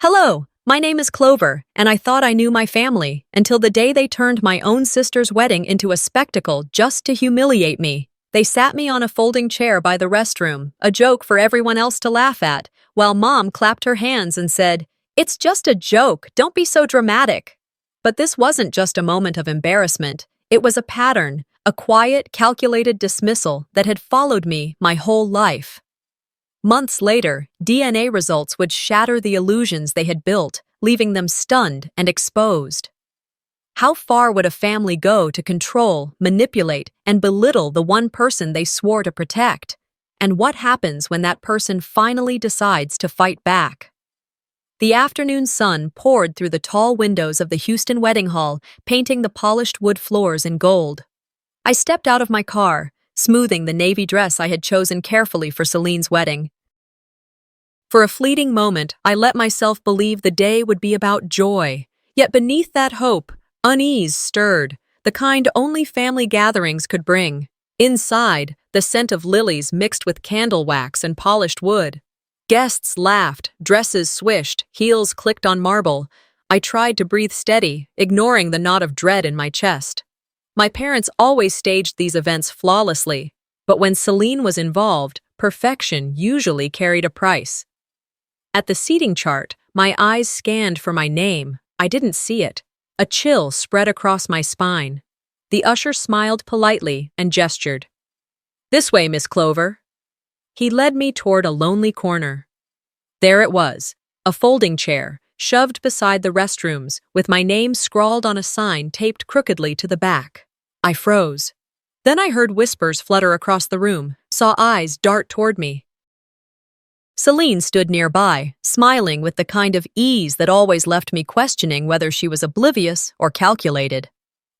Hello, my name is Clover, and I thought I knew my family until the day they turned my own sister's wedding into a spectacle just to humiliate me. They sat me on a folding chair by the restroom, a joke for everyone else to laugh at, while Mom clapped her hands and said, "It's just a joke, don't be so dramatic." But this wasn't just a moment of embarrassment, it was a pattern, a quiet, calculated dismissal that had followed me my whole life. Months later, DNA results would shatter the illusions they had built, leaving them stunned and exposed. How far would a family go to control, manipulate, and belittle the one person they swore to protect? And what happens when that person finally decides to fight back? The afternoon sun poured through the tall windows of the Houston wedding hall, painting the polished wood floors in gold. I stepped out of my car, smoothing the navy dress I had chosen carefully for Celine's wedding. For a fleeting moment, I let myself believe the day would be about joy. Yet beneath that hope, unease stirred, the kind only family gatherings could bring. Inside, the scent of lilies mixed with candle wax and polished wood. Guests laughed, dresses swished, heels clicked on marble. I tried to breathe steady, ignoring the knot of dread in my chest. My parents always staged these events flawlessly, but when Celine was involved, perfection usually carried a price. At the seating chart, my eyes scanned for my name. I didn't see it. A chill spread across my spine. The usher smiled politely and gestured. "This way, Miss Clover." He led me toward a lonely corner. There it was, a folding chair, shoved beside the restrooms, with my name scrawled on a sign taped crookedly to the back. I froze. Then I heard whispers flutter across the room, saw eyes dart toward me. Celine stood nearby, smiling with the kind of ease that always left me questioning whether she was oblivious or calculated.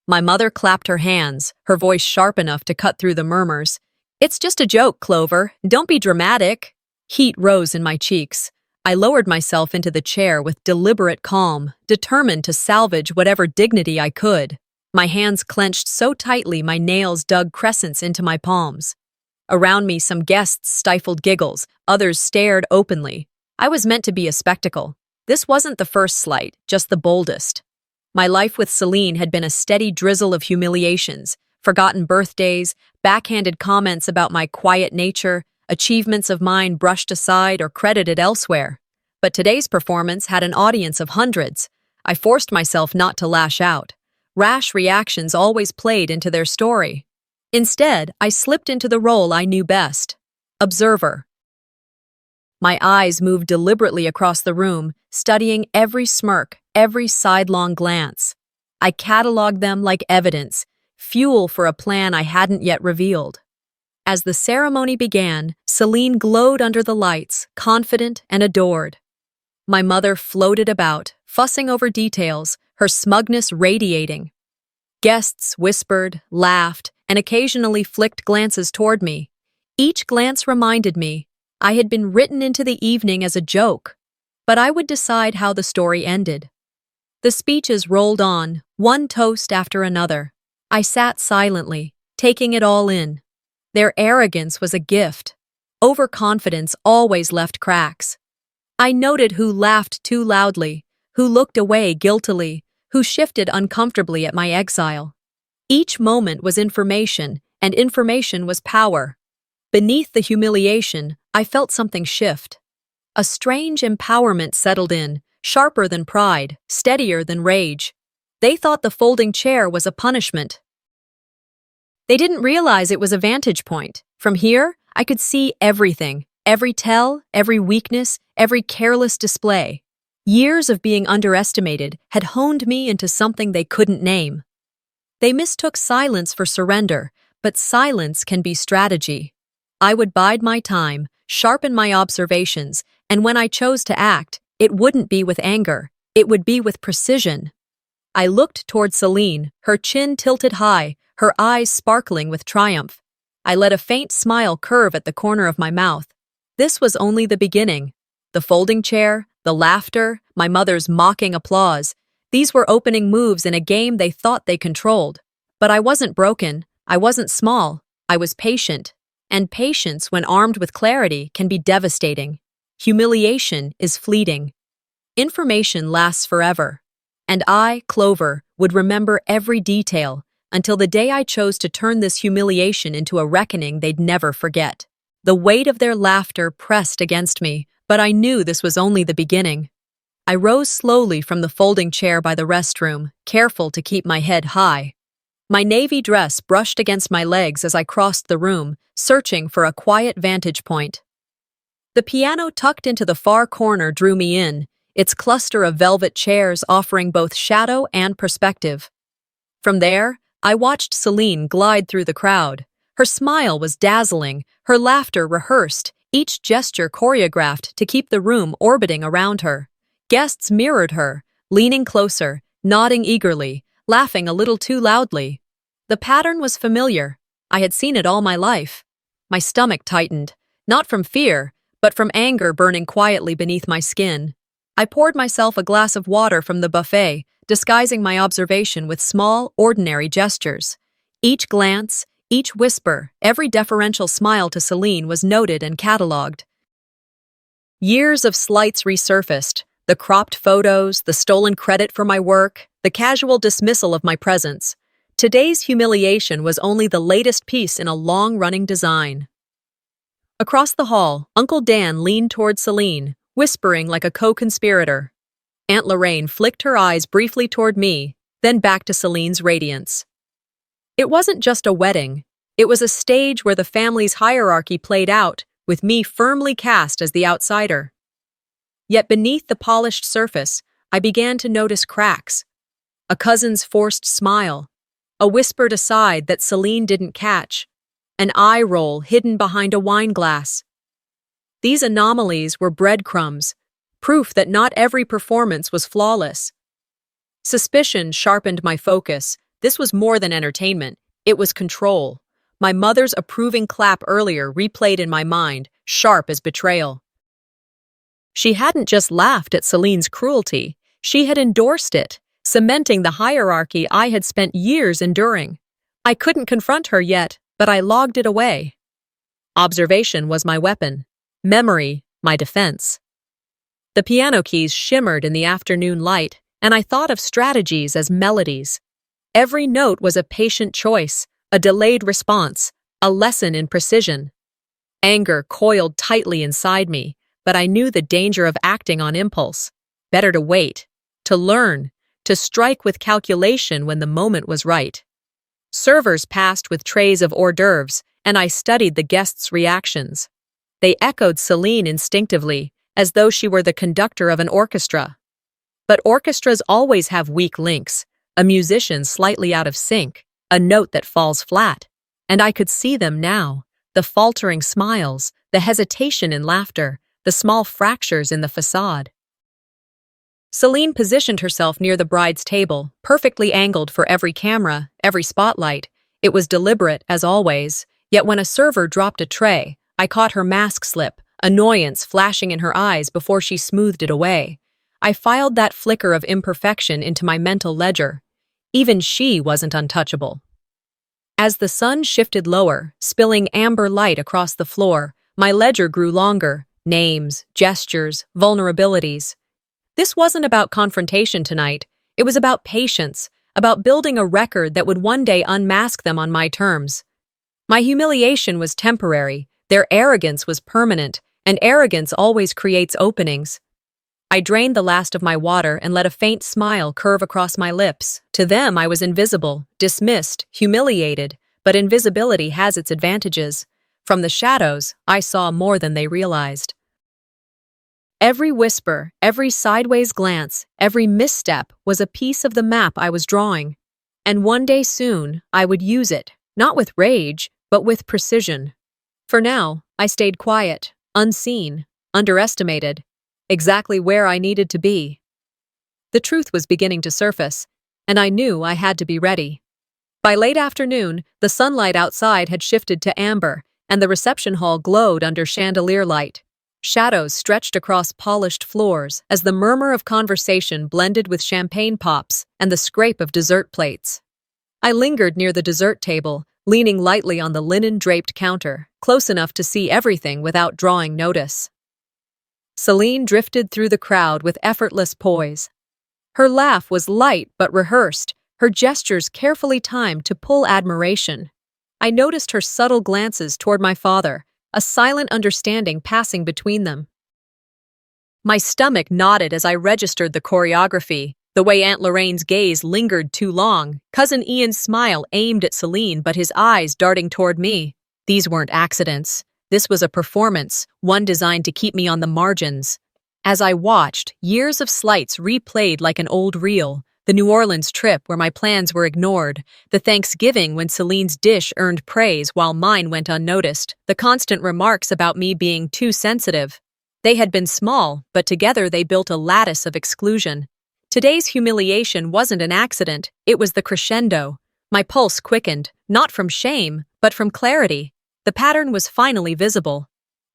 My mother clapped her hands, her voice sharp enough to cut through the murmurs. "It's just a joke, Clover. Don't be dramatic." Heat rose in my cheeks. I lowered myself into the chair with deliberate calm, determined to salvage whatever dignity I could. My hands clenched so tightly my nails dug crescents into my palms. Around me, some guests stifled giggles, others stared openly. I was meant to be a spectacle. This wasn't the first slight, just the boldest. My life with Celine had been a steady drizzle of humiliations, forgotten birthdays, backhanded comments about my quiet nature, achievements of mine brushed aside or credited elsewhere. But today's performance had an audience of hundreds. I forced myself not to lash out. Rash reactions always played into their story. Instead, I slipped into the role I knew best: observer. My eyes moved deliberately across the room, studying every smirk, every sidelong glance. I cataloged them like evidence, fuel for a plan I hadn't yet revealed. As the ceremony began, Celine glowed under the lights, confident and adored. My mother floated about, fussing over details, her smugness radiating. Guests whispered, laughed, and occasionally flicked glances toward me. Each glance reminded me I had been written into the evening as a joke, but I would decide how the story ended. The speeches rolled on, one toast after another. I sat silently, taking it all in. Their arrogance was a gift. Overconfidence always left cracks. I noted who laughed too loudly, who looked away guiltily, who shifted uncomfortably at my exile. Each moment was information, and information was power. Beneath the humiliation, I felt something shift. A strange empowerment settled in, sharper than pride, steadier than rage. They thought the folding chair was a punishment. They didn't realize it was a vantage point. From here, I could see everything, every tell, every weakness, every careless display. Years of being underestimated had honed me into something they couldn't name. They mistook silence for surrender, but silence can be strategy. I would bide my time, sharpen my observations, and when I chose to act, it wouldn't be with anger, it would be with precision. I looked toward Celine, her chin tilted high, her eyes sparkling with triumph. I let a faint smile curve at the corner of my mouth. This was only the beginning. The folding chair, the laughter, my mother's mocking applause. These were opening moves in a game they thought they controlled. But I wasn't broken, I wasn't small, I was patient. And patience, when armed with clarity, can be devastating. Humiliation is fleeting. Information lasts forever. And I, Clover, would remember every detail until the day I chose to turn this humiliation into a reckoning they'd never forget. The weight of their laughter pressed against me, but I knew this was only the beginning. I rose slowly from the folding chair by the restroom, careful to keep my head high. My navy dress brushed against my legs as I crossed the room, searching for a quiet vantage point. The piano tucked into the far corner drew me in, its cluster of velvet chairs offering both shadow and perspective. From there, I watched Celine glide through the crowd. Her smile was dazzling, her laughter rehearsed, each gesture choreographed to keep the room orbiting around her. Guests mirrored her, leaning closer, nodding eagerly, laughing a little too loudly. The pattern was familiar. I had seen it all my life. My stomach tightened, not from fear, but from anger burning quietly beneath my skin. I poured myself a glass of water from the buffet, disguising my observation with small, ordinary gestures. Each glance, each whisper, every deferential smile to Celine was noted and catalogued. Years of slights resurfaced, the cropped photos, the stolen credit for my work, the casual dismissal of my presence. Today's humiliation was only the latest piece in a long-running design. Across the hall, Uncle Dan leaned toward Celine, whispering like a co-conspirator. Aunt Lorraine flicked her eyes briefly toward me, then back to Celine's radiance. It wasn't just a wedding. It was a stage where the family's hierarchy played out, with me firmly cast as the outsider. Yet beneath the polished surface, I began to notice cracks. A cousin's forced smile, a whispered aside that Celine didn't catch, an eye roll hidden behind a wine glass. These anomalies were breadcrumbs, proof that not every performance was flawless. Suspicion sharpened my focus. This was more than entertainment. It was control. My mother's approving clap earlier replayed in my mind, sharp as betrayal. She hadn't just laughed at Celine's cruelty. She had endorsed it, cementing the hierarchy I had spent years enduring. I couldn't confront her yet, but I logged it away. Observation was my weapon. Memory, my defense. The piano keys shimmered in the afternoon light, and I thought of strategies as melodies. Every note was a patient choice, a delayed response, a lesson in precision. Anger coiled tightly inside me, but I knew the danger of acting on impulse. Better to wait, to learn, to strike with calculation when the moment was right. Servers passed with trays of hors d'oeuvres, and I studied the guests' reactions. They echoed Celine instinctively, as though she were the conductor of an orchestra. But orchestras always have weak links, a musician slightly out of sync, a note that falls flat. And I could see them now, the faltering smiles, the hesitation in laughter, the small fractures in the facade. Celine positioned herself near the bride's table, perfectly angled for every camera, every spotlight. It was deliberate, as always, yet when a server dropped a tray, I caught her mask slip, annoyance flashing in her eyes before she smoothed it away. I filed that flicker of imperfection into my mental ledger. Even she wasn't untouchable. As the sun shifted lower, spilling amber light across the floor, my ledger grew longer. Names, gestures, vulnerabilities. This wasn't about confrontation tonight. It was about patience, about building a record that would one day unmask them on my terms. My humiliation was temporary, their arrogance was permanent, and arrogance always creates openings. I drained the last of my water and let a faint smile curve across my lips. To them, I was invisible, dismissed, humiliated, but invisibility has its advantages. From the shadows, I saw more than they realized. Every whisper, every sideways glance, every misstep was a piece of the map I was drawing. And one day soon, I would use it, not with rage, but with precision. For now, I stayed quiet, unseen, underestimated, exactly where I needed to be. The truth was beginning to surface, and I knew I had to be ready. By late afternoon, the sunlight outside had shifted to amber, and the reception hall glowed under chandelier light. Shadows stretched across polished floors as the murmur of conversation blended with champagne pops and the scrape of dessert plates. I lingered near the dessert table, leaning lightly on the linen-draped counter, close enough to see everything without drawing notice. Celine drifted through the crowd with effortless poise. Her laugh was light but rehearsed, her gestures carefully timed to pull admiration. I noticed her subtle glances toward my father, a silent understanding passing between them. My stomach nodded as I registered the choreography, the way Aunt Lorraine's gaze lingered too long, Cousin Ian's smile aimed at Celine but his eyes darting toward me. These weren't accidents. This was a performance, one designed to keep me on the margins. As I watched, years of slights replayed like an old reel. The New Orleans trip where my plans were ignored, the Thanksgiving when Celine's dish earned praise while mine went unnoticed, the constant remarks about me being too sensitive. They had been small, but together they built a lattice of exclusion. Today's humiliation wasn't an accident, it was the crescendo. My pulse quickened, not from shame, but from clarity. The pattern was finally visible.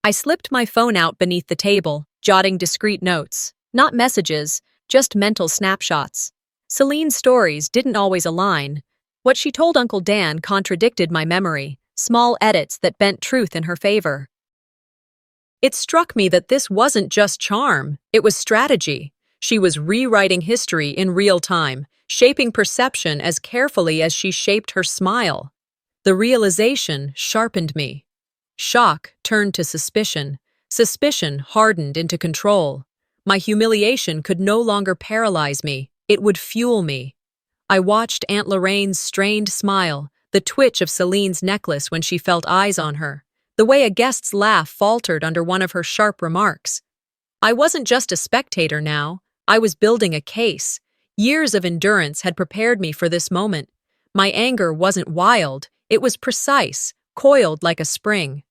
I slipped my phone out beneath the table, jotting discreet notes. Not messages, just mental snapshots. Celine's stories didn't always align. What she told Uncle Dan contradicted my memory, small edits that bent truth in her favor. It struck me that this wasn't just charm, it was strategy. She was rewriting history in real time, shaping perception as carefully as she shaped her smile. The realization sharpened me. Shock turned to suspicion. Suspicion hardened into control. My humiliation could no longer paralyze me, it would fuel me. I watched Aunt Lorraine's strained smile, the twitch of Celine's necklace when she felt eyes on her, the way a guest's laugh faltered under one of her sharp remarks. I wasn't just a spectator now, I was building a case. Years of endurance had prepared me for this moment. My anger wasn't wild, it was precise, coiled like a spring.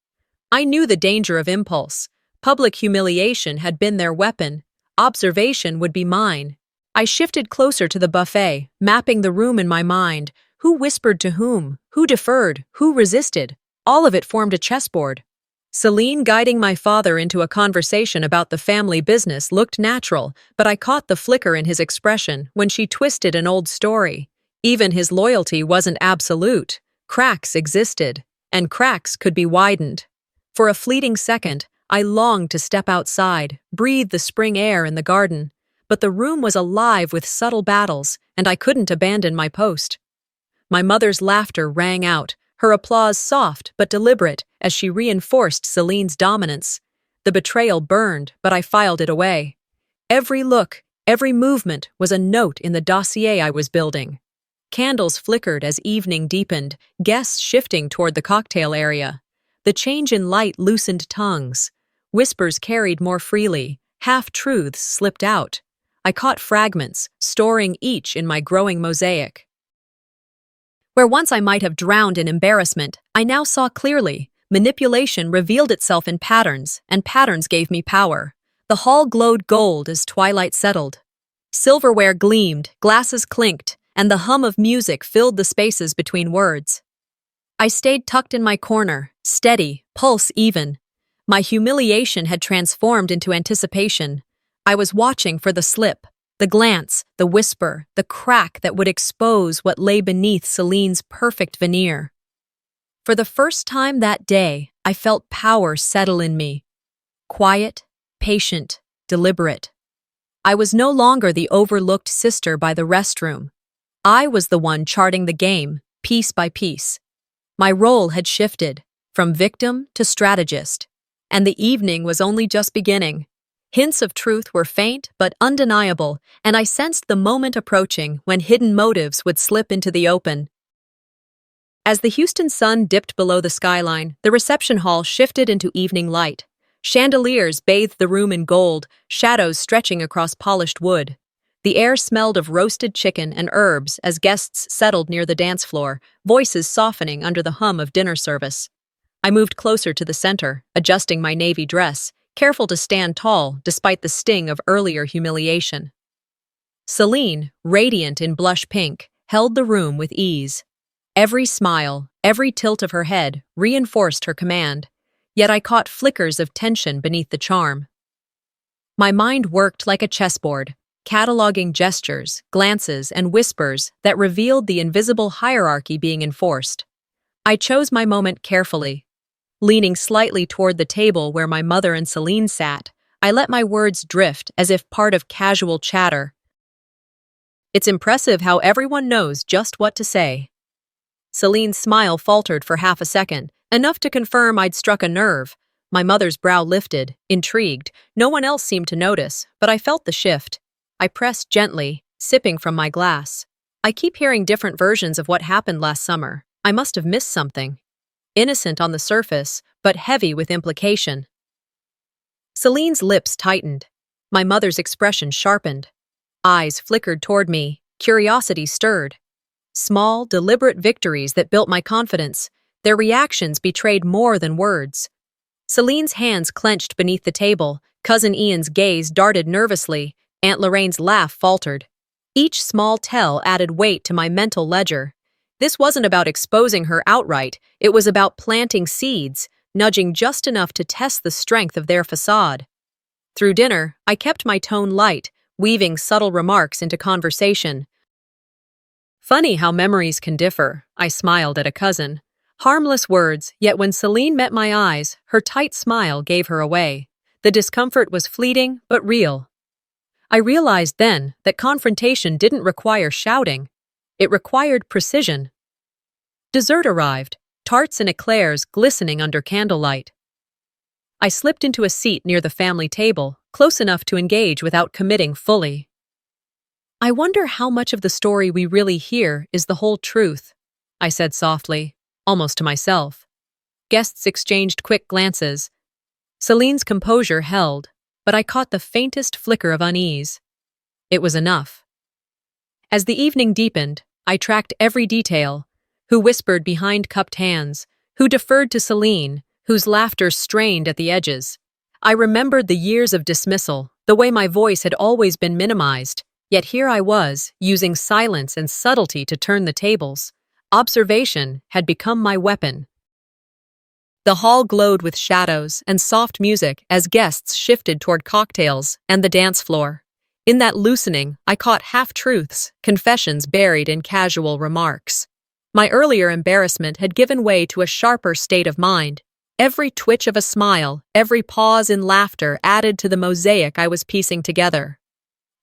I knew the danger of impulse. Public humiliation had been their weapon. Observation would be mine. I shifted closer to the buffet, mapping the room in my mind. Who whispered to whom? Who deferred? Who resisted? All of it formed a chessboard. Celine guiding my father into a conversation about the family business looked natural, but I caught the flicker in his expression when she twisted an old story. Even his loyalty wasn't absolute. Cracks existed, and cracks could be widened. For a fleeting second, I longed to step outside, breathe the spring air in the garden. But the room was alive with subtle battles, and I couldn't abandon my post. My mother's laughter rang out, her applause soft but deliberate as she reinforced Celine's dominance. The betrayal burned, but I filed it away. Every look, every movement was a note in the dossier I was building. Candles flickered as evening deepened, guests shifting toward the cocktail area. The change in light loosened tongues. Whispers carried more freely, half-truths slipped out. I caught fragments, storing each in my growing mosaic. Where once I might have drowned in embarrassment, I now saw clearly. Manipulation revealed itself in patterns, and patterns gave me power. The hall glowed gold as twilight settled. Silverware gleamed, glasses clinked, and the hum of music filled the spaces between words. I stayed tucked in my corner, steady, pulse even. My humiliation had transformed into anticipation. I was watching for the slip, the glance, the whisper, the crack that would expose what lay beneath Celine's perfect veneer. For the first time that day, I felt power settle in me. Quiet, patient, deliberate. I was no longer the overlooked sister by the restroom. I was the one charting the game, piece by piece. My role had shifted, from victim to strategist, and the evening was only just beginning. Hints of truth were faint but undeniable, and I sensed the moment approaching when hidden motives would slip into the open. As the Houston sun dipped below the skyline, the reception hall shifted into evening light. Chandeliers bathed the room in gold, shadows stretching across polished wood. The air smelled of roasted chicken and herbs as guests settled near the dance floor, voices softening under the hum of dinner service. I moved closer to the center, adjusting my navy dress, careful to stand tall despite the sting of earlier humiliation. Celine, radiant in blush pink, held the room with ease. Every smile, every tilt of her head reinforced her command, yet I caught flickers of tension beneath the charm. My mind worked like a chessboard, cataloging gestures, glances, and whispers that revealed the invisible hierarchy being enforced. I chose my moment carefully. Leaning slightly toward the table where my mother and Celine sat, I let my words drift as if part of casual chatter. It's impressive how everyone knows just what to say. Celine's smile faltered for half a second, enough to confirm I'd struck a nerve. My mother's brow lifted, intrigued. No one else seemed to notice, but I felt the shift. I pressed gently, sipping from my glass. I keep hearing different versions of what happened last summer. I must have missed something. Innocent on the surface, but heavy with implication. Celine's lips tightened. My mother's expression sharpened. Eyes flickered toward me, curiosity stirred. Small, deliberate victories that built my confidence. Their reactions betrayed more than words. Celine's hands clenched beneath the table. Cousin Ian's gaze darted nervously. Aunt Lorraine's laugh faltered. Each small tell added weight to my mental ledger. This wasn't about exposing her outright. It was about planting seeds, nudging just enough to test the strength of their facade. Through dinner, I kept my tone light, weaving subtle remarks into conversation. Funny how memories can differ, I smiled at a cousin. Harmless words, yet when Celine met my eyes, her tight smile gave her away. The discomfort was fleeting, but real. I realized then that confrontation didn't require shouting. It required precision. Dessert arrived, tarts and eclairs glistening under candlelight. I slipped into a seat near the family table, close enough to engage without committing fully. I wonder how much of the story we really hear is the whole truth, I said softly, almost to myself. Guests exchanged quick glances. Celine's composure held, but I caught the faintest flicker of unease. It was enough. As the evening deepened, I tracked every detail: who whispered behind cupped hands, who deferred to Celine, whose laughter strained at the edges. I remembered the years of dismissal, the way my voice had always been minimized, yet here I was, using silence and subtlety to turn the tables. Observation had become my weapon. The hall glowed with shadows and soft music as guests shifted toward cocktails and the dance floor. In that loosening, I caught half-truths, confessions buried in casual remarks. My earlier embarrassment had given way to a sharper state of mind. Every twitch of a smile, every pause in laughter added to the mosaic I was piecing together.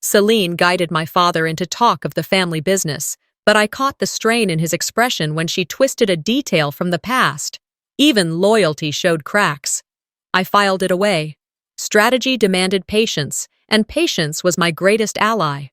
Celine guided my father into talk of the family business, but I caught the strain in his expression when she twisted a detail from the past. Even loyalty showed cracks. I filed it away. Strategy demanded patience, and patience was my greatest ally.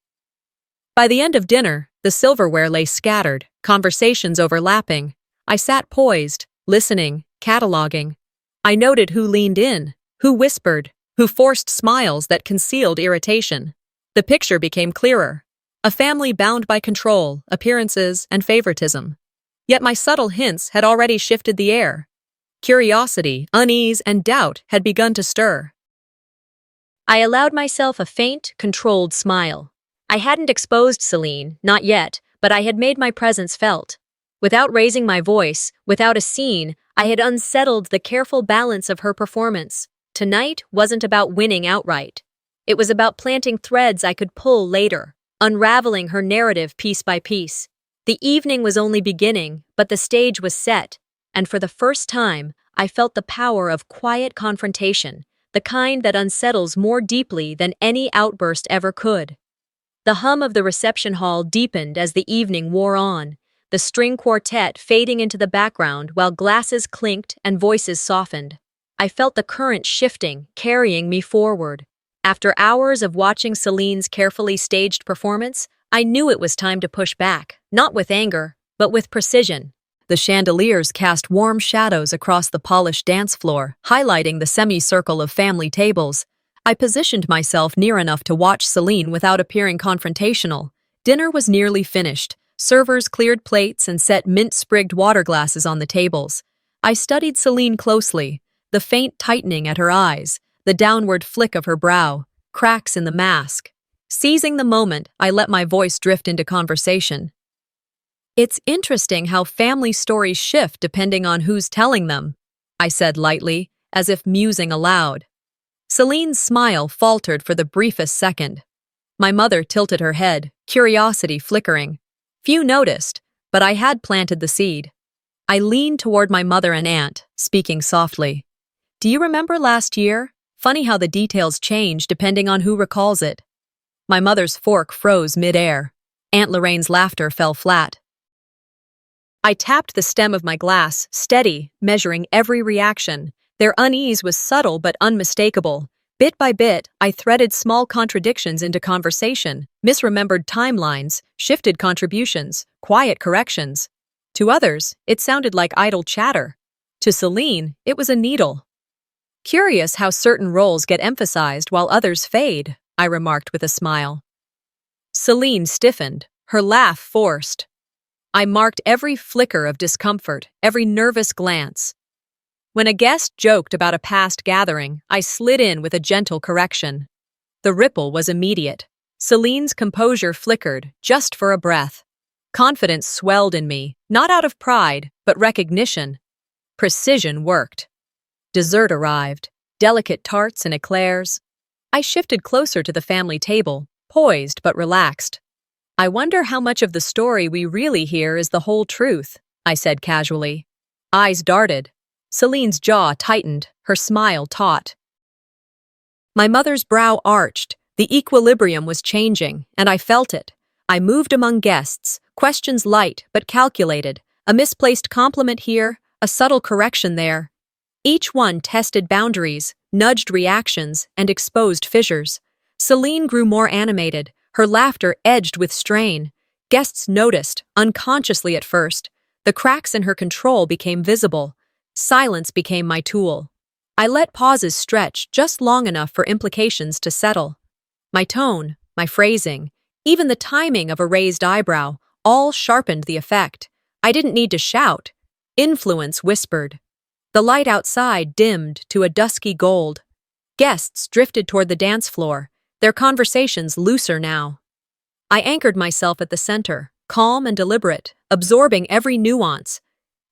By the end of dinner, the silverware lay scattered, conversations overlapping. I sat poised, listening, cataloging. I noted who leaned in, who whispered, who forced smiles that concealed irritation. The picture became clearer. A family bound by control, appearances, and favoritism. Yet my subtle hints had already shifted the air. Curiosity, unease, and doubt had begun to stir. I allowed myself a faint, controlled smile. I hadn't exposed Celine, not yet, but I had made my presence felt. Without raising my voice, without a scene, I had unsettled the careful balance of her performance. Tonight wasn't about winning outright. It was about planting threads I could pull later, unraveling her narrative piece by piece. The evening was only beginning, but the stage was set, and for the first time, I felt the power of quiet confrontation, the kind that unsettles more deeply than any outburst ever could. The hum of the reception hall deepened as the evening wore on, the string quartet fading into the background while glasses clinked and voices softened. I felt the current shifting, carrying me forward. After hours of watching Celine's carefully staged performance, I knew it was time to push back, not with anger, but with precision. The chandeliers cast warm shadows across the polished dance floor, highlighting the semicircle of family tables. I positioned myself near enough to watch Celine without appearing confrontational. Dinner was nearly finished. Servers cleared plates and set mint-sprigged water glasses on the tables. I studied Celine closely, the faint tightening at her eyes, the downward flick of her brow, cracks in the mask. Seizing the moment, I let my voice drift into conversation. It's interesting how family stories shift depending on who's telling them, I said lightly, as if musing aloud. Celine's smile faltered for the briefest second. My mother tilted her head, curiosity flickering. Few noticed, but I had planted the seed. I leaned toward my mother and aunt, speaking softly. Do you remember last year? Funny how the details change depending on who recalls it. My mother's fork froze mid-air. Aunt Lorraine's laughter fell flat. I tapped the stem of my glass, steady, measuring every reaction. Their unease was subtle but unmistakable. Bit by bit, I threaded small contradictions into conversation, misremembered timelines, shifted contributions, quiet corrections. To others, it sounded like idle chatter. To Celine, it was a needle. Curious how certain roles get emphasized while others fade, I remarked with a smile. Celine stiffened, her laugh forced. I marked every flicker of discomfort, every nervous glance. When a guest joked about a past gathering, I slid in with a gentle correction. The ripple was immediate. Celine's composure flickered, just for a breath. Confidence swelled in me, not out of pride, but recognition. Precision worked. Dessert arrived, delicate tarts and eclairs. I shifted closer to the family table, poised but relaxed. I wonder how much of the story we really hear is the whole truth, I said casually. Eyes darted. Celine's jaw tightened, her smile taut. My mother's brow arched. The equilibrium was changing, and I felt it. I moved among guests, questions light but calculated, a misplaced compliment here, a subtle correction there. Each one tested boundaries, nudged reactions, and exposed fissures. Celine grew more animated, her laughter edged with strain. Guests noticed, unconsciously at first. The cracks in her control became visible. Silence became my tool. I let pauses stretch just long enough for implications to settle. My tone, my phrasing, even the timing of a raised eyebrow, all sharpened the effect. I didn't need to shout. Influence whispered. The light outside dimmed to a dusky gold. Guests drifted toward the dance floor, their conversations looser now. I anchored myself at the center, calm and deliberate, absorbing every nuance.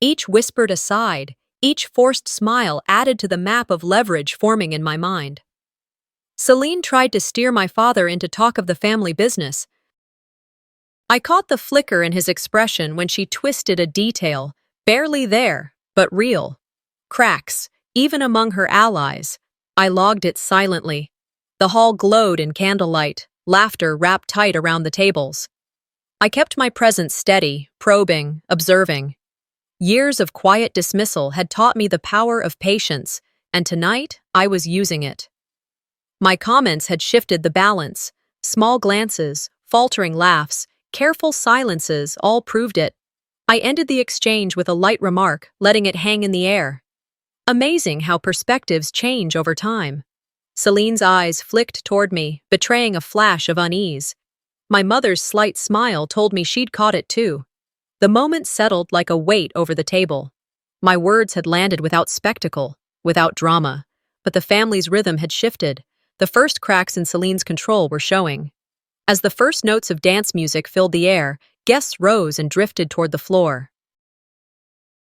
Each whispered aside, each forced smile added to the map of leverage forming in my mind. Celine tried to steer my father into talk of the family business. I caught the flicker in his expression when she twisted a detail, barely there, but real. Cracks, even among her allies. I logged it silently. The hall glowed in candlelight, laughter wrapped tight around the tables. I kept my presence steady, probing, observing. Years of quiet dismissal had taught me the power of patience, and tonight I was using it. My comments had shifted the balance. Small glances, faltering laughs, careful silences all proved it. I ended the exchange with a light remark, letting it hang in the air. Amazing how perspectives change over time. Celine's eyes flicked toward me, betraying a flash of unease. My mother's slight smile told me she'd caught it too. The moment settled like a weight over the table. My words had landed without spectacle, without drama, but the family's rhythm had shifted. The first cracks in Celine's control were showing. As the first notes of dance music filled the air, guests rose and drifted toward the floor.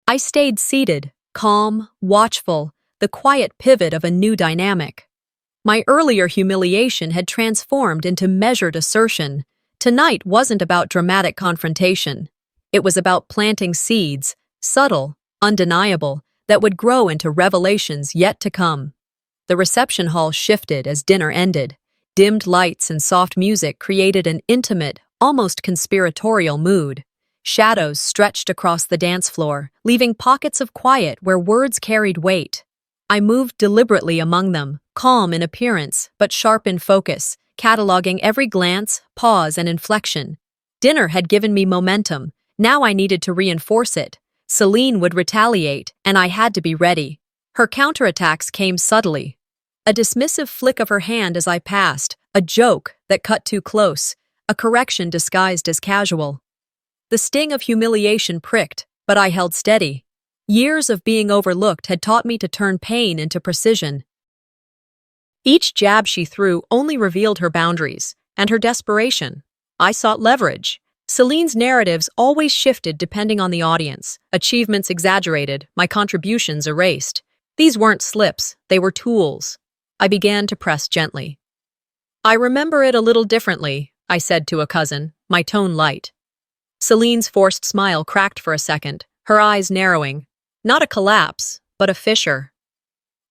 I stayed seated, calm, watchful, the quiet pivot of a new dynamic. My earlier humiliation had transformed into measured assertion. Tonight wasn't about dramatic confrontation. It was about planting seeds, subtle, undeniable, that would grow into revelations yet to come. The reception hall shifted as dinner ended. Dimmed lights and soft music created an intimate, almost conspiratorial mood. Shadows stretched across the dance floor, leaving pockets of quiet where words carried weight. I moved deliberately among them, calm in appearance, but sharp in focus, cataloging every glance, pause, and inflection. Dinner had given me momentum. Now I needed to reinforce it. Celine would retaliate, and I had to be ready. Her counterattacks came subtly. A dismissive flick of her hand as I passed, a joke that cut too close, a correction disguised as casual. The sting of humiliation pricked, but I held steady. Years of being overlooked had taught me to turn pain into precision. Each jab she threw only revealed her boundaries and her desperation. I sought leverage. Celine's narratives always shifted depending on the audience. Achievements exaggerated, my contributions erased. These weren't slips, they were tools. I began to press gently. I remember it a little differently, I said to a cousin, my tone light. Celine's forced smile cracked for a second, her eyes narrowing. Not a collapse, but a fissure.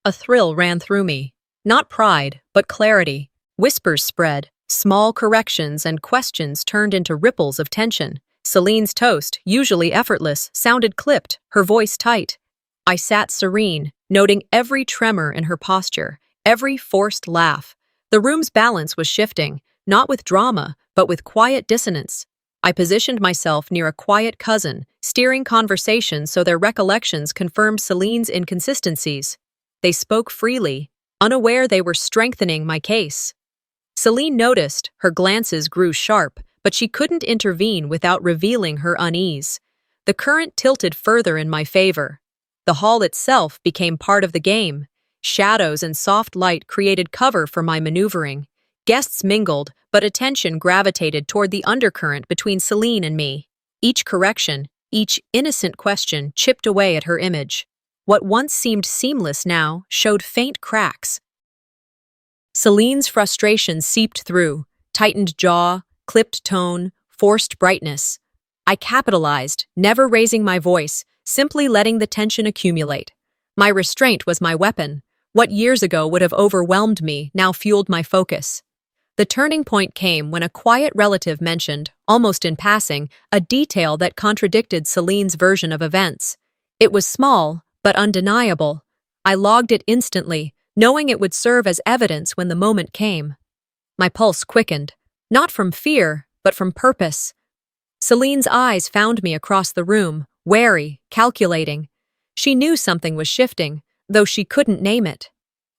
A thrill ran through me. Not pride, but clarity. Whispers spread. Small corrections and questions turned into ripples of tension. Celine's toast, usually effortless, sounded clipped, her voice tight. I sat serene, noting every tremor in her posture, every forced laugh. The room's balance was shifting, not with drama, but with quiet dissonance. I positioned myself near a quiet cousin, steering conversation so their recollections confirmed Celine's inconsistencies. They spoke freely, unaware they were strengthening my case. Celine noticed, her glances grew sharp, but she couldn't intervene without revealing her unease. The current tilted further in my favor. The hall itself became part of the game. Shadows and soft light created cover for my maneuvering. Guests mingled, but attention gravitated toward the undercurrent between Celine and me. Each correction, each innocent question chipped away at her image. What once seemed seamless now showed faint cracks. Celine's frustration seeped through, tightened jaw, clipped tone, forced brightness. I capitalized, never raising my voice, simply letting the tension accumulate. My restraint was my weapon. What years ago would have overwhelmed me now fueled my focus. The turning point came when a quiet relative mentioned, almost in passing, a detail that contradicted Celine's version of events. It was small, but undeniable. I logged it instantly, knowing it would serve as evidence when the moment came. My pulse quickened, not from fear, but from purpose. Celine's eyes found me across the room, wary, calculating. She knew something was shifting, though she couldn't name it.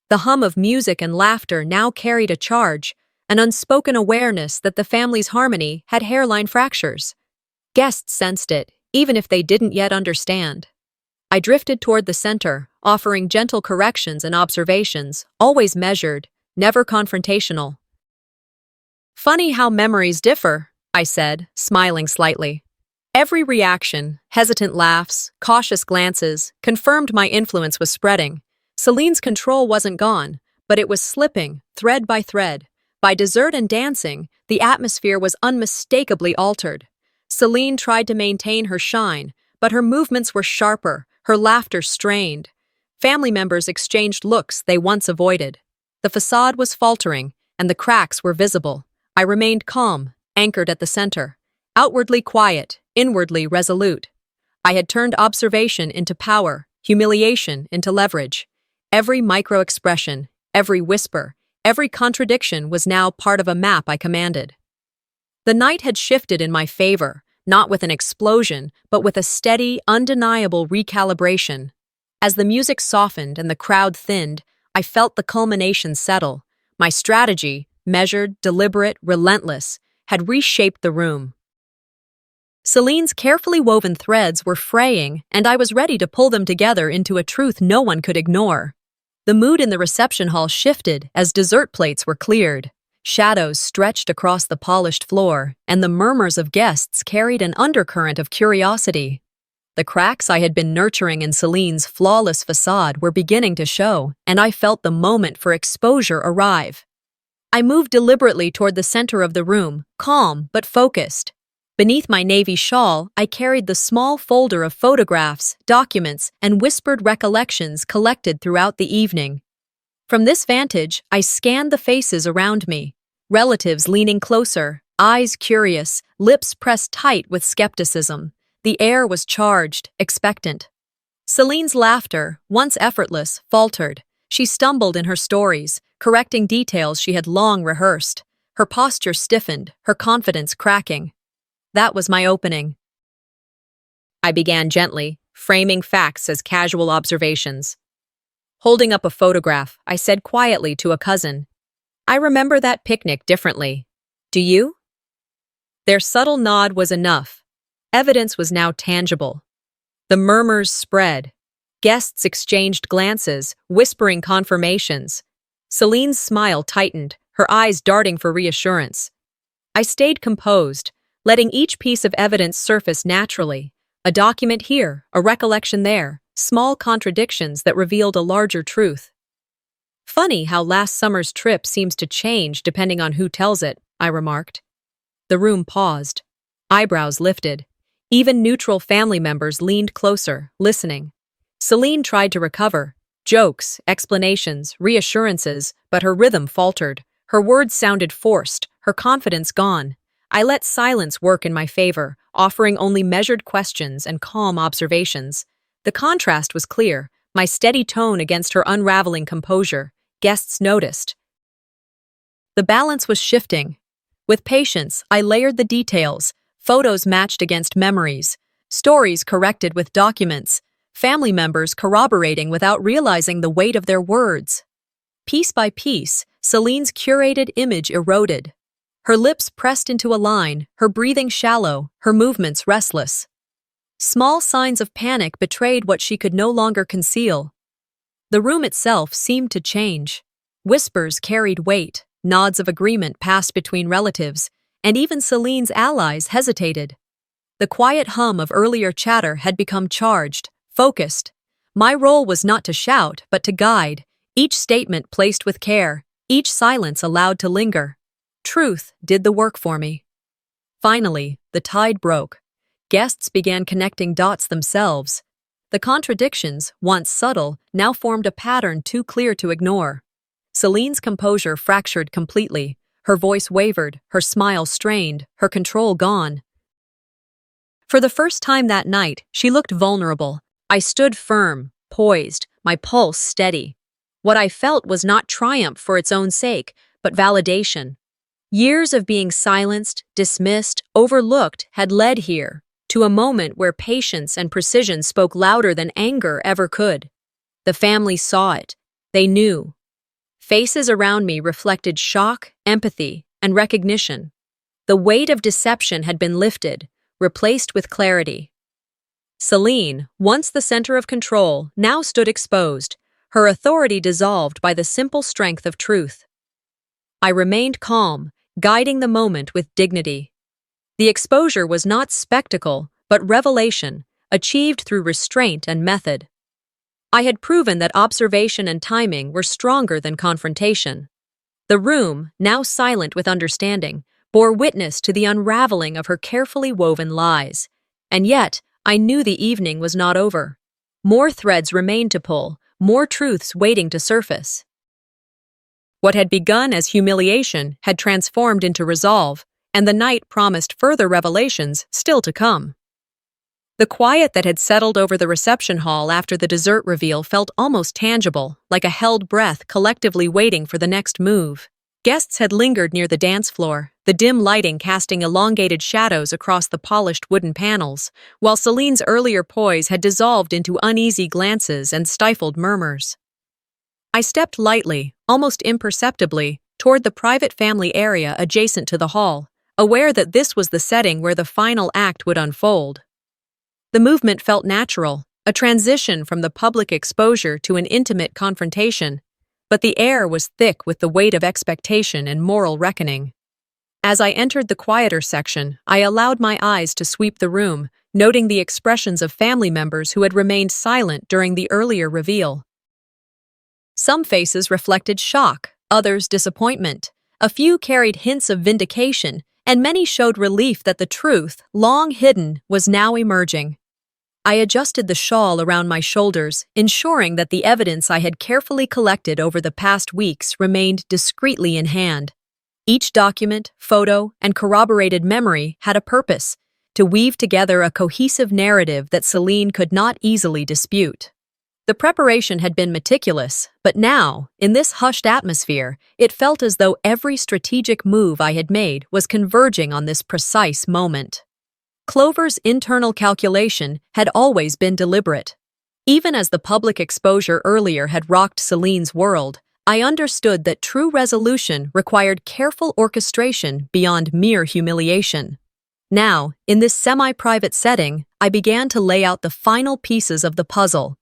The hum of music and laughter now carried a charge, an unspoken awareness that the family's harmony had hairline fractures. Guests sensed it, even if they didn't yet understand. I drifted toward the center, offering gentle corrections and observations, always measured, never confrontational. "Funny how memories differ," I said, smiling slightly. Every reaction, hesitant laughs, cautious glances, confirmed my influence was spreading. Celine's control wasn't gone, but it was slipping, thread by thread. By dessert and dancing, the atmosphere was unmistakably altered. Celine tried to maintain her shine, but her movements were sharper, her laughter strained. Family members exchanged looks they once avoided. The facade was faltering, and the cracks were visible. I remained calm, anchored at the center. Outwardly quiet, inwardly resolute. I had turned observation into power, humiliation into leverage. Every micro-expression, every whisper, every contradiction was now part of a map I commanded. The night had shifted in my favor, not with an explosion, but with a steady, undeniable recalibration. As the music softened and the crowd thinned, I felt the culmination settle. My strategy, measured, deliberate, relentless, had reshaped the room. Celine's carefully woven threads were fraying, and I was ready to pull them together into a truth no one could ignore. The mood in the reception hall shifted as dessert plates were cleared. Shadows stretched across the polished floor, and the murmurs of guests carried an undercurrent of curiosity. The cracks I had been nurturing in Celine's flawless facade were beginning to show, and I felt the moment for exposure arrive. I moved deliberately toward the center of the room, calm but focused. Beneath my navy shawl, I carried the small folder of photographs, documents, and whispered recollections collected throughout the evening. From this vantage, I scanned the faces around me. Relatives leaning closer, eyes curious, lips pressed tight with skepticism. The air was charged, expectant. Celine's laughter, once effortless, faltered. She stumbled in her stories, correcting details she had long rehearsed. Her posture stiffened, her confidence cracking. That was my opening. I began gently, framing facts as casual observations. Holding up a photograph, I said quietly to a cousin, "I remember that picnic differently. Do you?" Their subtle nod was enough. Evidence was now tangible. The murmurs spread. Guests exchanged glances, whispering confirmations. Celine's smile tightened, her eyes darting for reassurance. I stayed composed, letting each piece of evidence surface naturally. A document here, a recollection there, small contradictions that revealed a larger truth. "Funny how last summer's trip seems to change depending on who tells it," I remarked. The room paused. Eyebrows lifted. Even neutral family members leaned closer, listening. Celine tried to recover, Jokes, explanations, reassurances, but her rhythm faltered. Her words sounded forced, her confidence gone. I let silence work in my favor, offering only measured questions and calm observations. The contrast was clear, my steady tone against her unraveling composure. Guests noticed. The balance was shifting. With patience, I layered the details, photos matched against memories, stories corrected with documents, family members corroborating without realizing the weight of their words. Piece by piece, Celine's curated image eroded. Her lips pressed into a line, her breathing shallow, her movements restless. Small signs of panic betrayed what she could no longer conceal. The room itself seemed to change. Whispers carried weight, nods of agreement passed between relatives, and even Celine's allies hesitated. The quiet hum of earlier chatter had become charged, focused. My role was not to shout, but to guide, each statement placed with care, each silence allowed to linger. Truth did the work for me. Finally, the tide broke. Guests began connecting dots themselves. The contradictions, once subtle, now formed a pattern too clear to ignore. Celine's composure fractured completely. Her voice wavered, her smile strained, her control gone. For the first time that night, she looked vulnerable. I stood firm, poised, my pulse steady. What I felt was not triumph for its own sake, but validation. Years of being silenced, dismissed, overlooked had led here, to a moment where patience and precision spoke louder than anger ever could. The family saw it. They knew. Faces around me reflected shock, empathy, and recognition. The weight of deception had been lifted, replaced with clarity. Celine, once the center of control, now stood exposed, her authority dissolved by the simple strength of truth. I remained calm, guiding the moment with dignity. The exposure was not spectacle, but revelation, achieved through restraint and method. I had proven that observation and timing were stronger than confrontation. The room, now silent with understanding, bore witness to the unraveling of her carefully woven lies. And yet, I knew the evening was not over. More threads remained to pull, more truths waiting to surface. What had begun as humiliation had transformed into resolve, and the night promised further revelations still to come. The quiet that had settled over the reception hall after the dessert reveal felt almost tangible, like a held breath collectively waiting for the next move. Guests had lingered near the dance floor, the dim lighting casting elongated shadows across the polished wooden panels, while Celine's earlier poise had dissolved into uneasy glances and stifled murmurs. I stepped lightly, almost imperceptibly, toward the private family area adjacent to the hall, aware that this was the setting where the final act would unfold. The movement felt natural, a transition from the public exposure to an intimate confrontation, but the air was thick with the weight of expectation and moral reckoning. As I entered the quieter section, I allowed my eyes to sweep the room, noting the expressions of family members who had remained silent during the earlier reveal. Some faces reflected shock, others disappointment. A few carried hints of vindication, and many showed relief that the truth, long hidden, was now emerging. I adjusted the shawl around my shoulders, ensuring that the evidence I had carefully collected over the past weeks remained discreetly in hand. Each document, photo, and corroborated memory had a purpose, to weave together a cohesive narrative that Celine could not easily dispute. The preparation had been meticulous, but now, in this hushed atmosphere, it felt as though every strategic move I had made was converging on this precise moment. Clover's internal calculation had always been deliberate. Even as the public exposure earlier had rocked Celine's world, I understood that true resolution required careful orchestration beyond mere humiliation. Now, in this semi-private setting, I began to lay out the final pieces of the puzzle.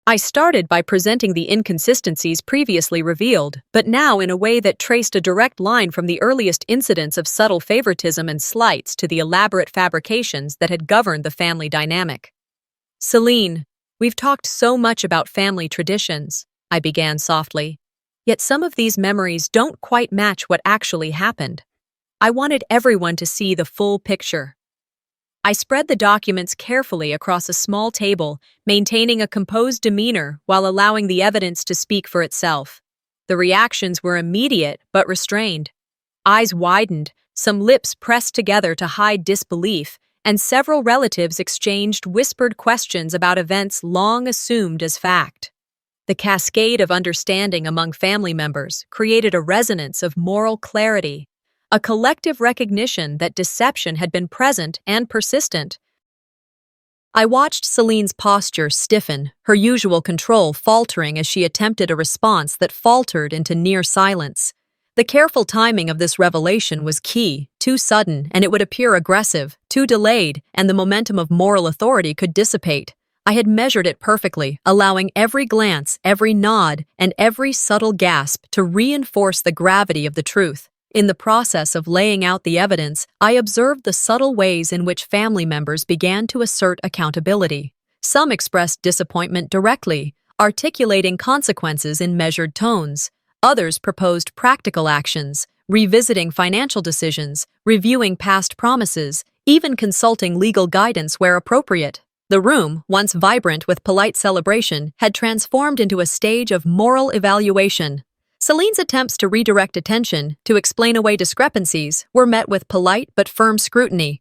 I started by presenting the inconsistencies previously revealed, but now in a way that traced a direct line from the earliest incidents of subtle favoritism and slights to the elaborate fabrications that had governed the family dynamic. "Celine, we've talked so much about family traditions," I began softly. "Yet some of these memories don't quite match what actually happened. I wanted everyone to see the full picture." I spread the documents carefully across a small table, maintaining a composed demeanor while allowing the evidence to speak for itself. The reactions were immediate but restrained. Eyes widened, some lips pressed together to hide disbelief, and several relatives exchanged whispered questions about events long assumed as fact. The cascade of understanding among family members created a resonance of moral clarity, a collective recognition that deception had been present and persistent. I watched Celine's posture stiffen, her usual control faltering as she attempted a response that faltered into near silence. The careful timing of this revelation was key. Too sudden, and it would appear aggressive; too delayed, and the momentum of moral authority could dissipate. I had measured it perfectly, allowing every glance, every nod, and every subtle gasp to reinforce the gravity of the truth. In the process of laying out the evidence, I observed the subtle ways in which family members began to assert accountability. Some expressed disappointment directly, articulating consequences in measured tones. Others proposed practical actions, revisiting financial decisions, reviewing past promises, even consulting legal guidance where appropriate. The room, once vibrant with polite celebration, had transformed into a stage of moral evaluation. Celine's attempts to redirect attention, to explain away discrepancies, were met with polite but firm scrutiny.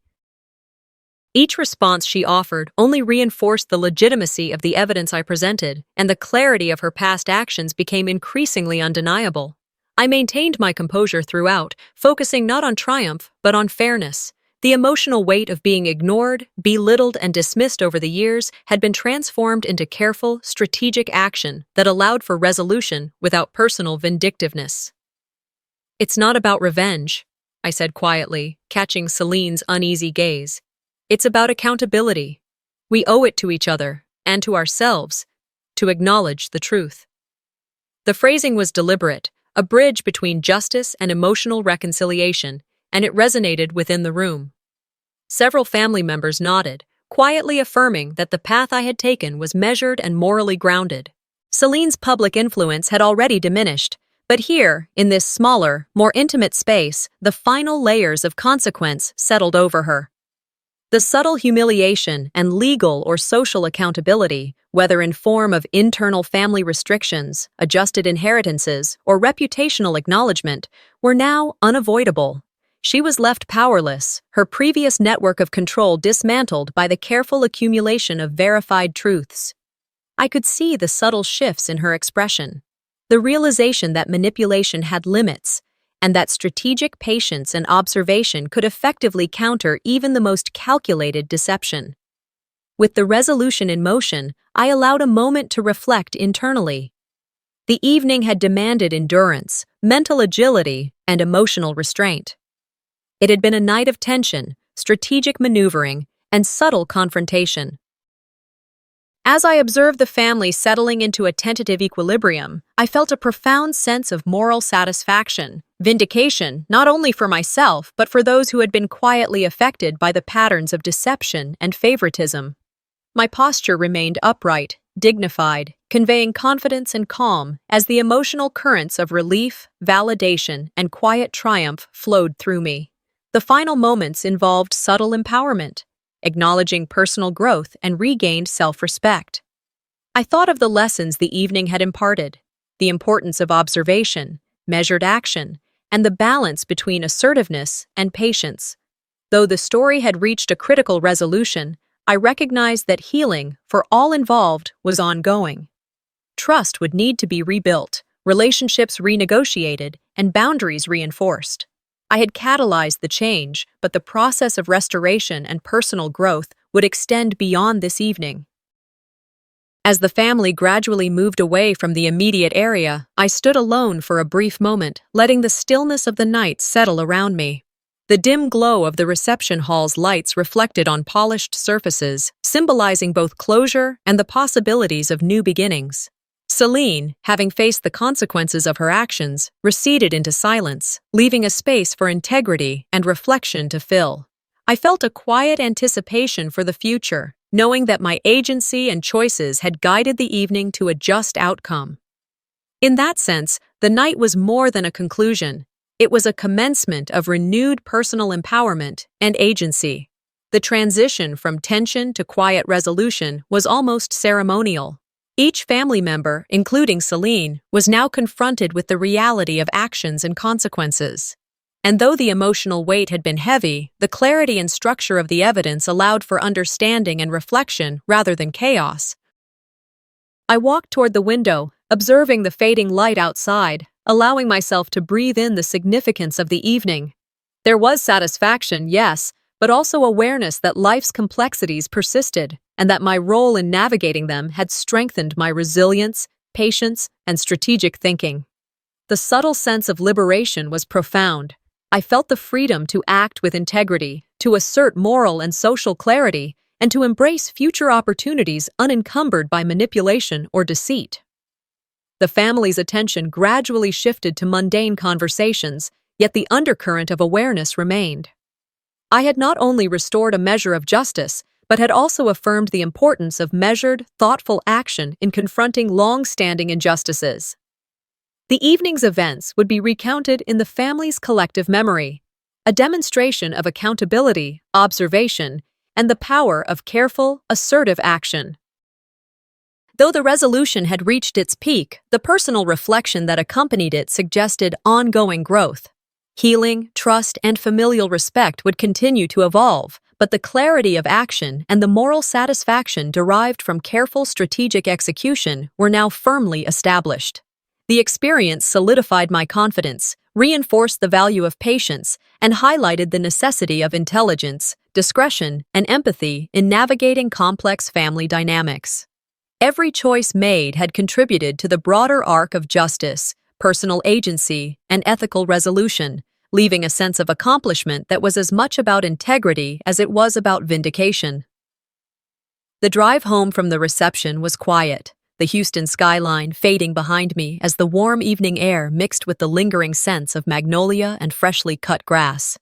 Each response she offered only reinforced the legitimacy of the evidence I presented, and the clarity of her past actions became increasingly undeniable. I maintained my composure throughout, focusing not on triumph, but on fairness. The emotional weight of being ignored, belittled, and dismissed over the years had been transformed into careful, strategic action that allowed for resolution without personal vindictiveness. "It's not about revenge," I said quietly, catching Celine's uneasy gaze. "It's about accountability. We owe it to each other, and to ourselves, to acknowledge the truth." The phrasing was deliberate, a bridge between justice and emotional reconciliation, and it resonated within the room. Several family members nodded, quietly affirming that the path I had taken was measured and morally grounded. Celine's public influence had already diminished, but here, in this smaller, more intimate space, the final layers of consequence settled over her. The subtle humiliation and legal or social accountability, whether in form of internal family restrictions, adjusted inheritances, or reputational acknowledgement, were now unavoidable. She was left powerless, her previous network of control dismantled by the careful accumulation of verified truths. I could see the subtle shifts in her expression, the realization that manipulation had limits, and that strategic patience and observation could effectively counter even the most calculated deception. With the resolution in motion, I allowed a moment to reflect internally. The evening had demanded endurance, mental agility, and emotional restraint. It had been a night of tension, strategic maneuvering, and subtle confrontation. As I observed the family settling into a tentative equilibrium, I felt a profound sense of moral satisfaction, vindication not only for myself but for those who had been quietly affected by the patterns of deception and favoritism. My posture remained upright, dignified, conveying confidence and calm as the emotional currents of relief, validation, and quiet triumph flowed through me. The final moments involved subtle empowerment, acknowledging personal growth and regained self-respect. I thought of the lessons the evening had imparted, the importance of observation, measured action, and the balance between assertiveness and patience. Though the story had reached a critical resolution, I recognized that healing, for all involved, was ongoing. Trust would need to be rebuilt, relationships renegotiated, and boundaries reinforced. I had catalyzed the change, but the process of restoration and personal growth would extend beyond this evening. As the family gradually moved away from the immediate area, I stood alone for a brief moment, letting the stillness of the night settle around me. The dim glow of the reception hall's lights reflected on polished surfaces, symbolizing both closure and the possibilities of new beginnings. Celine, having faced the consequences of her actions, receded into silence, leaving a space for integrity and reflection to fill. I felt a quiet anticipation for the future, knowing that my agency and choices had guided the evening to a just outcome. In that sense, the night was more than a conclusion. It was a commencement of renewed personal empowerment and agency. the transition from tension to quiet resolution was almost ceremonial. Each family member, including Celine, was now confronted with the reality of actions and consequences. And though the emotional weight had been heavy, the clarity and structure of the evidence allowed for understanding and reflection rather than chaos. I walked toward the window, observing the fading light outside, allowing myself to breathe in the significance of the evening. There was satisfaction, yes, but also awareness that life's complexities persisted, and that my role in navigating them had strengthened my resilience, patience, and strategic thinking. The subtle sense of liberation was profound. I felt the freedom to act with integrity, to assert moral and social clarity, and to embrace future opportunities unencumbered by manipulation or deceit. The family's attention gradually shifted to mundane conversations, yet the undercurrent of awareness remained. I had not only restored a measure of justice, but had also affirmed the importance of measured, thoughtful action in confronting long-standing injustices. The evening's events would be recounted in the family's collective memory, a demonstration of accountability, observation, and the power of careful, assertive action. Though the resolution had reached its peak, the personal reflection that accompanied it suggested ongoing growth. Healing, trust, and familial respect would continue to evolve, but the clarity of action and the moral satisfaction derived from careful strategic execution were now firmly established. The experience solidified my confidence, reinforced the value of patience, and highlighted the necessity of intelligence, discretion, and empathy in navigating complex family dynamics. Every choice made had contributed to the broader arc of justice, personal agency, and ethical resolution, leaving a sense of accomplishment that was as much about integrity as it was about vindication. The drive home from the reception was quiet, the Houston skyline fading behind me as the warm evening air mixed with the lingering scents of magnolia and freshly cut grass.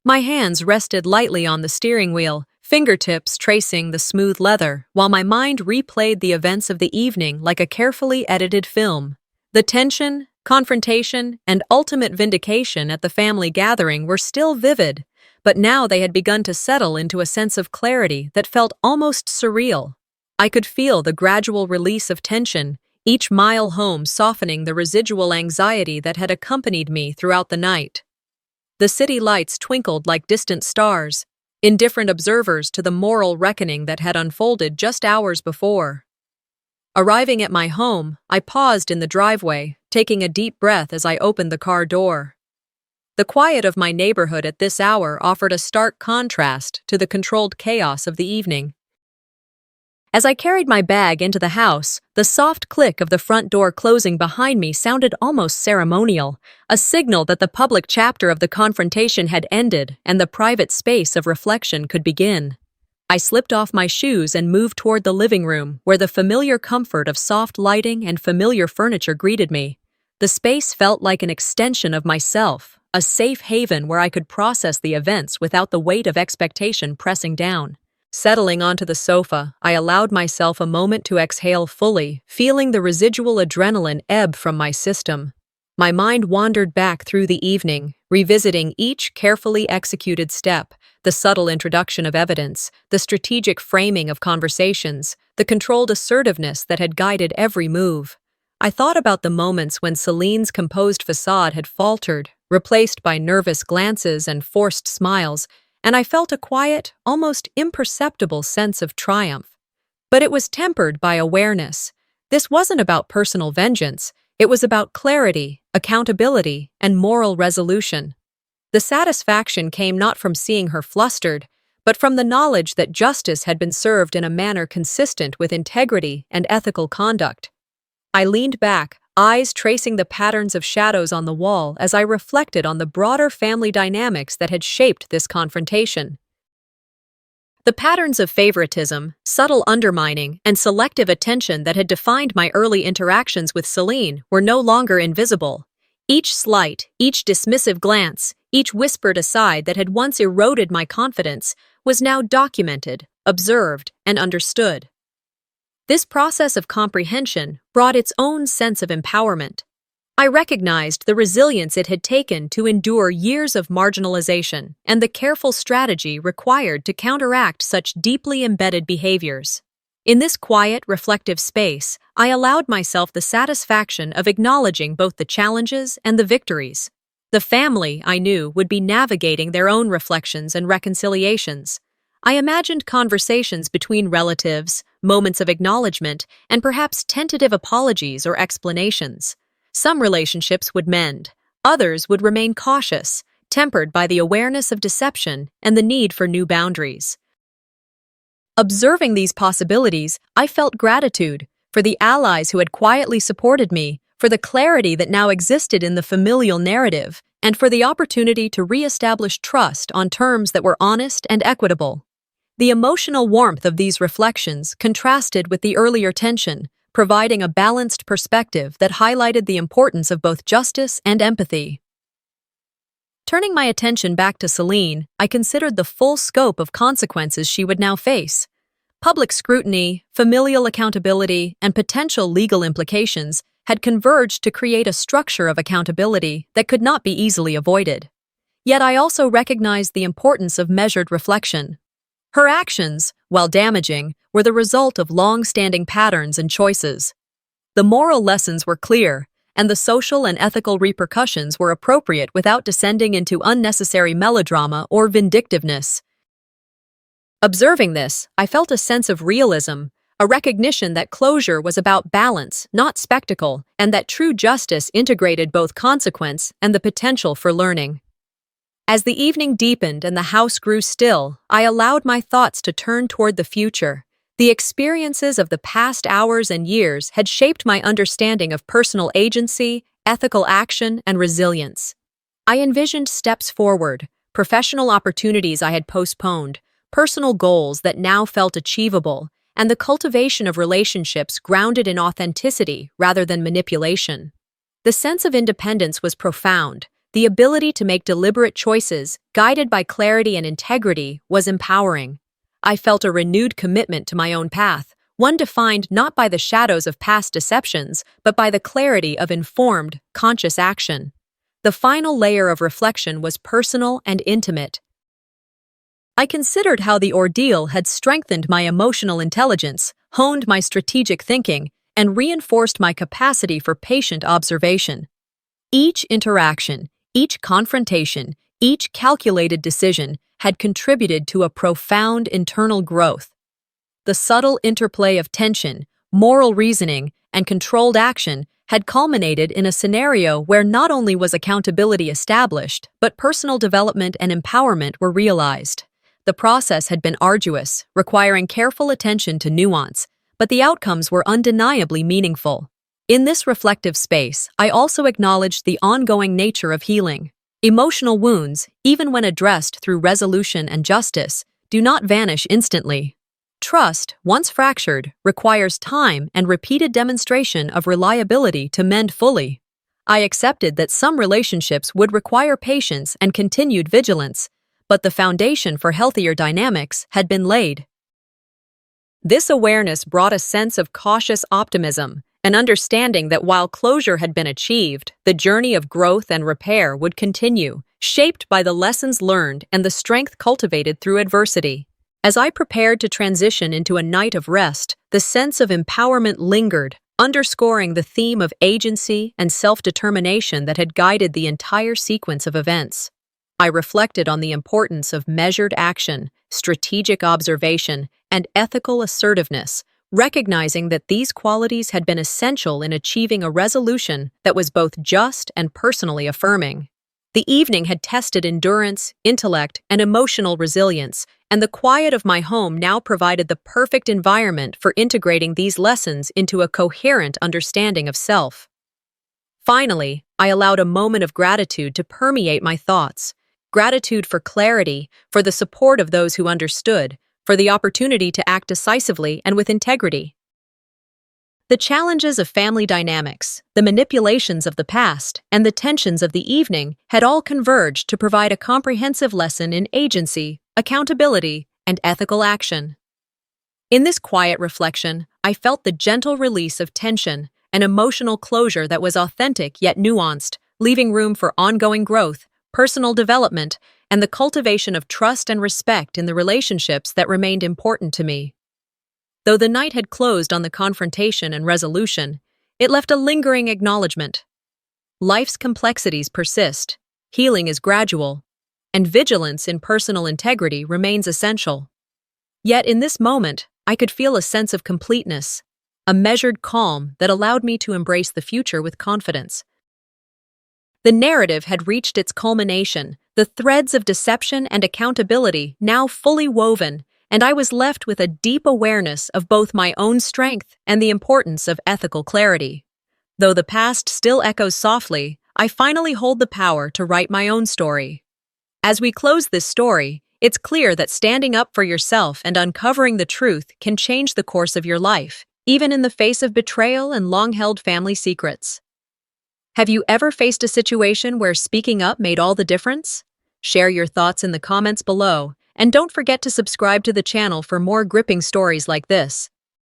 My hands rested lightly on the steering wheel, fingertips tracing the smooth leather, while my mind replayed the events of the evening like a carefully edited film. The tension, confrontation, and ultimate vindication at the family gathering were still vivid, but now they had begun to settle into a sense of clarity that felt almost surreal. I could feel the gradual release of tension, each mile home softening the residual anxiety that had accompanied me throughout the night. The city lights twinkled like distant stars, indifferent observers to the moral reckoning that had unfolded just hours before. Arriving at my home, I paused in the driveway, taking a deep breath as I opened the car door. The quiet of my neighborhood at this hour offered a stark contrast to the controlled chaos of the evening. As I carried my bag into the house, the soft click of the front door closing behind me sounded almost ceremonial, a signal that the public chapter of the confrontation had ended and the private space of reflection could begin. I slipped off my shoes and moved toward the living room, where the familiar comfort of soft lighting and familiar furniture greeted me. The space felt like an extension of myself, a safe haven where I could process the events without the weight of expectation pressing down. Settling onto the sofa, I allowed myself a moment to exhale fully, feeling the residual adrenaline ebb from my system. My mind wandered back through the evening, revisiting each carefully executed step, the subtle introduction of evidence, the strategic framing of conversations, the controlled assertiveness that had guided every move. I thought about the moments when Celine's composed facade had faltered, replaced by nervous glances and forced smiles, and I felt a quiet, almost imperceptible sense of triumph. But it was tempered by awareness. This wasn't about personal vengeance. It was about clarity, accountability, and moral resolution. The satisfaction came not from seeing her flustered, but from the knowledge that justice had been served in a manner consistent with integrity and ethical conduct. I leaned back, eyes tracing the patterns of shadows on the wall as I reflected on the broader family dynamics that had shaped this confrontation. The patterns of favoritism, subtle undermining, and selective attention that had defined my early interactions with Celine were no longer invisible. Each slight, each dismissive glance, each whispered aside that had once eroded my confidence was now documented, observed, and understood. This process of comprehension brought its own sense of empowerment. I recognized the resilience it had taken to endure years of marginalization and the careful strategy required to counteract such deeply embedded behaviors. In this quiet, reflective space, I allowed myself the satisfaction of acknowledging both the challenges and the victories. The family, I knew, would be navigating their own reflections and reconciliations. I imagined conversations between relatives, moments of acknowledgement, and perhaps tentative apologies or explanations. Some relationships would mend, others would remain cautious, tempered by the awareness of deception and the need for new boundaries. Observing these possibilities, I felt gratitude for the allies who had quietly supported me, for the clarity that now existed in the familial narrative, and for the opportunity to reestablish trust on terms that were honest and equitable. The emotional warmth of these reflections contrasted with the earlier tension, providing a balanced perspective that highlighted the importance of both justice and empathy. Turning my attention back to Celine, I considered the full scope of consequences she would now face. Public scrutiny, familial accountability, and potential legal implications had converged to create a structure of accountability that could not be easily avoided. Yet I also recognized the importance of measured reflection. Her actions, while damaging, were the result of long-standing patterns and choices. The moral lessons were clear, and the social and ethical repercussions were appropriate without descending into unnecessary melodrama or vindictiveness. Observing this, I felt a sense of realism, a recognition that closure was about balance, not spectacle, and that true justice integrated both consequence and the potential for learning. As the evening deepened and the house grew still, I allowed my thoughts to turn toward the future. The experiences of the past hours and years had shaped my understanding of personal agency, ethical action, and resilience. I envisioned steps forward, professional opportunities I had postponed, personal goals that now felt achievable, and the cultivation of relationships grounded in authenticity rather than manipulation. The sense of independence was profound. The ability to make deliberate choices, guided by clarity and integrity, was empowering. I felt a renewed commitment to my own path, one defined not by the shadows of past deceptions, but by the clarity of informed, conscious action. The final layer of reflection was personal and intimate. I considered how the ordeal had strengthened my emotional intelligence, honed my strategic thinking, and reinforced my capacity for patient observation. Each interaction, each confrontation, each calculated decision had contributed to a profound internal growth. The subtle interplay of tension, moral reasoning, and controlled action had culminated in a scenario where not only was accountability established, but personal development and empowerment were realized. The process had been arduous, requiring careful attention to nuance, but the outcomes were undeniably meaningful. In this reflective space, I also acknowledged the ongoing nature of healing. Emotional wounds, even when addressed through resolution and justice, do not vanish instantly. Trust, once fractured, requires time and repeated demonstration of reliability to mend fully. I accepted that some relationships would require patience and continued vigilance, but the foundation for healthier dynamics had been laid. This awareness brought a sense of cautious optimism, an understanding that while closure had been achieved, the journey of growth and repair would continue, shaped by the lessons learned and the strength cultivated through adversity. As I prepared to transition into a night of rest, the sense of empowerment lingered, underscoring the theme of agency and self-determination that had guided the entire sequence of events. I reflected on the importance of measured action, strategic observation, and ethical assertiveness, recognizing that these qualities had been essential in achieving a resolution that was both just and personally affirming. The evening had tested endurance, intellect, and emotional resilience, and the quiet of my home now provided the perfect environment for integrating these lessons into a coherent understanding of self. Finally, I allowed a moment of gratitude to permeate my thoughts. Gratitude for clarity, for the support of those who understood, for the opportunity to act decisively and with integrity. The challenges of family dynamics, the manipulations of the past, and the tensions of the evening had all converged to provide a comprehensive lesson in agency, accountability, and ethical action. In this quiet reflection, I felt the gentle release of tension, an emotional closure that was authentic yet nuanced, leaving room for ongoing growth, personal development, and the cultivation of trust and respect in the relationships that remained important to me. Though the night had closed on the confrontation and resolution, it left a lingering acknowledgement. Life's complexities persist, healing is gradual, and vigilance in personal integrity remains essential. Yet in this moment, I could feel a sense of completeness, a measured calm that allowed me to embrace the future with confidence. The narrative had reached its culmination, the threads of deception and accountability now fully woven, and I was left with a deep awareness of both my own strength and the importance of ethical clarity. Though the past still echoes softly, I finally hold the power to write my own story. As we close this story, it's clear that standing up for yourself and uncovering the truth can change the course of your life, even in the face of betrayal and long-held family secrets. Have you ever faced a situation where speaking up made all the difference? Share your thoughts in the comments below, and don't forget to subscribe to the channel for more gripping stories like this.